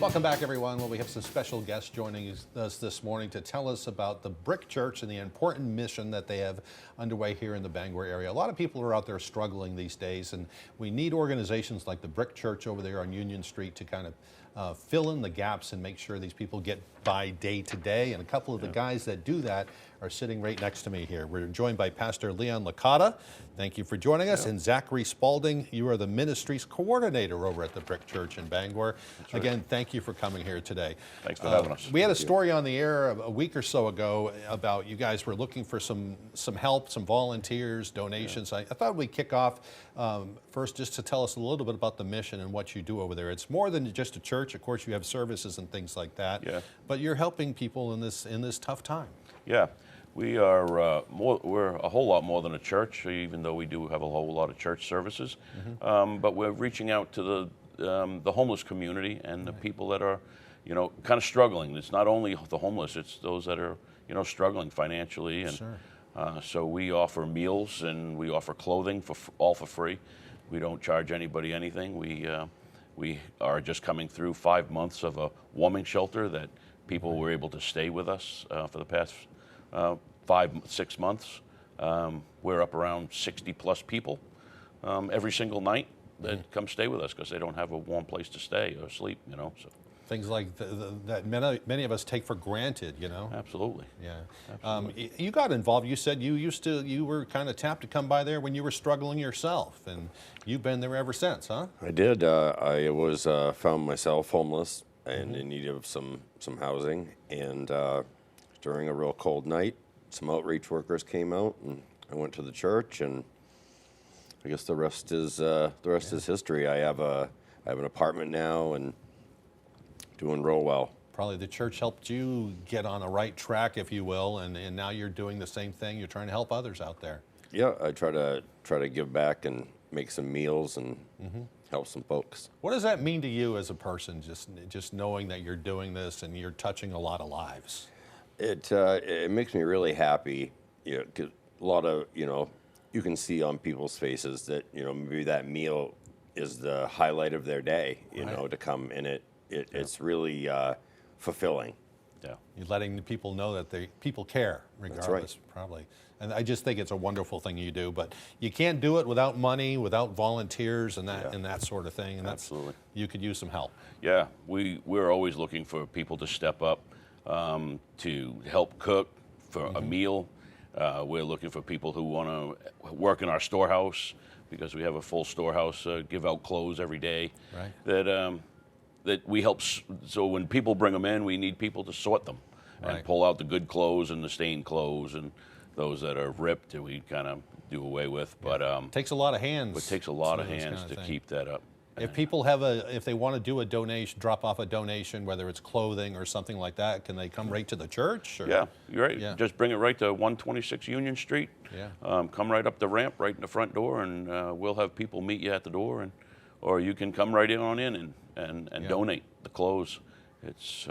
Welcome back, everyone. Well, we have some special guests joining us this morning to tell us about the Brick Church and the important mission that they have underway here in the Bangor area. A lot of people are out there struggling these days, and we need organizations like the Brick Church over there on Union Street to kind of fill in the gaps and make sure these people get by day to day. And a couple of the guys that do that are sitting right next to me here. We're joined by Pastor Leon Licata. Thank you for joining us. And Zachary Spalding, you are the ministries coordinator over at the Brick Church in Bangor. Right. Again, thank you for coming here today. Thanks for having us. We had a story on the air a week or so ago about you guys were looking for some help, some volunteers, donations. I thought we'd kick off first just to tell us a little bit about the mission and what you do over there. It's more than just a church. Of course, you have services and things like that. Yeah. But you're helping people in this tough time. Yeah, we are we're a whole lot more than a church, even though we do have a whole lot of church services. But we're reaching out to the homeless community and the people that are, kind of struggling. It's not only the homeless; it's those that are, struggling financially. And so we offer meals and we offer clothing all for free. We don't charge anybody anything. We are just coming through 5 months of a warming shelter that people were able to stay with us for the past 5-6 months. We're up around 60 plus people every single night that come stay with us because they don't have a warm place to stay or sleep, So things like that many of us take for granted, Absolutely. Yeah. Absolutely. You got involved. You said you were kind of tapped to come by there when you were struggling yourself, and you've been there ever since, huh? I did. I was found myself homeless and in need of some housing, and during a real cold night, some outreach workers came out, and I went to the church, and I guess the rest is history. I have an apartment now, and doing real well. Probably the church helped you get on a right track, if you will, and now you're doing the same thing. You're trying to help others out there. Yeah, I try to give back and make some meals and help some folks. What does that mean to you as a person, just knowing that you're doing this and you're touching a lot of lives? It makes me really happy. 'Cause a lot of you can see on people's faces that maybe that meal is the highlight of their day. To come in it's really fulfilling. Yeah. You're letting the people know that people care, regardless. That's right. Probably. And I just think it's a wonderful thing you do. But you can't do it without money, without volunteers, and that sort of thing. And Absolutely. You could use some help. Yeah, we're always looking for people to step up to help cook for a meal. We're looking for people who want to work in our storehouse because we have a full storehouse, give out clothes every day. Right. That we help. So when people bring them in, we need people to sort them and pull out the good clothes and the stained clothes and those that are ripped that we kind of do away with. But it takes a lot of hands. It takes a lot of hands to keep that up. If people if they want to do a donation, drop off a donation, whether it's clothing or something like that, can they come right to the church? Or? Yeah, you're right. Yeah. Just bring it right to 126 Union Street. Yeah. Come right up the ramp, right in the front door, and we'll have people meet you at the door, or you can come right on in and donate the clothes. It's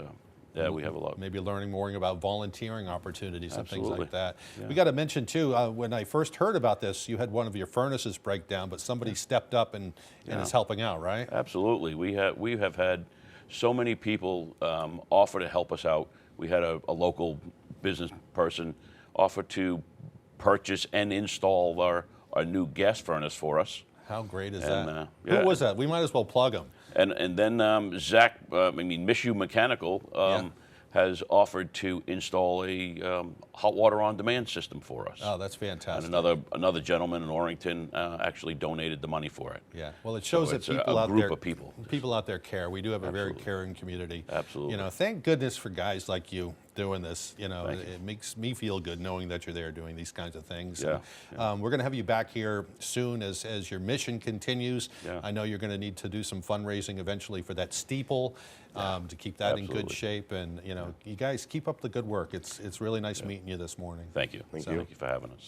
we have a lot. Maybe learning more about volunteering opportunities and things Absolutely. like that. Yeah. We got to mention too, when I first heard about this, you had one of your furnaces break down, but somebody stepped up and is helping out, right? Absolutely. We have had so many people offer to help us out. We had a local business person offer to purchase and install our new gas furnace for us. How great is that? Yeah. Who was that? We might as well plug him. And then Zach, Mishu Mechanical has offered to install a hot water on demand system for us. Oh, that's fantastic. And another gentleman in Orrington actually donated the money for it. Yeah, well, it shows that it's people a out group there, of people out there care. We do have a very Absolutely. caring community. Absolutely. Thank goodness for guys like you doing this. Thank you. It makes me feel good knowing that you're there doing these kinds of things. Yeah. And, we're going to have you back here soon as your mission continues. Yeah. I know you're going to need to do some fundraising eventually for that steeple to keep that in good Absolutely. shape. And you guys keep up the good work. It's really nice meeting you this morning. Thank you. Thank you. Thank you for having us.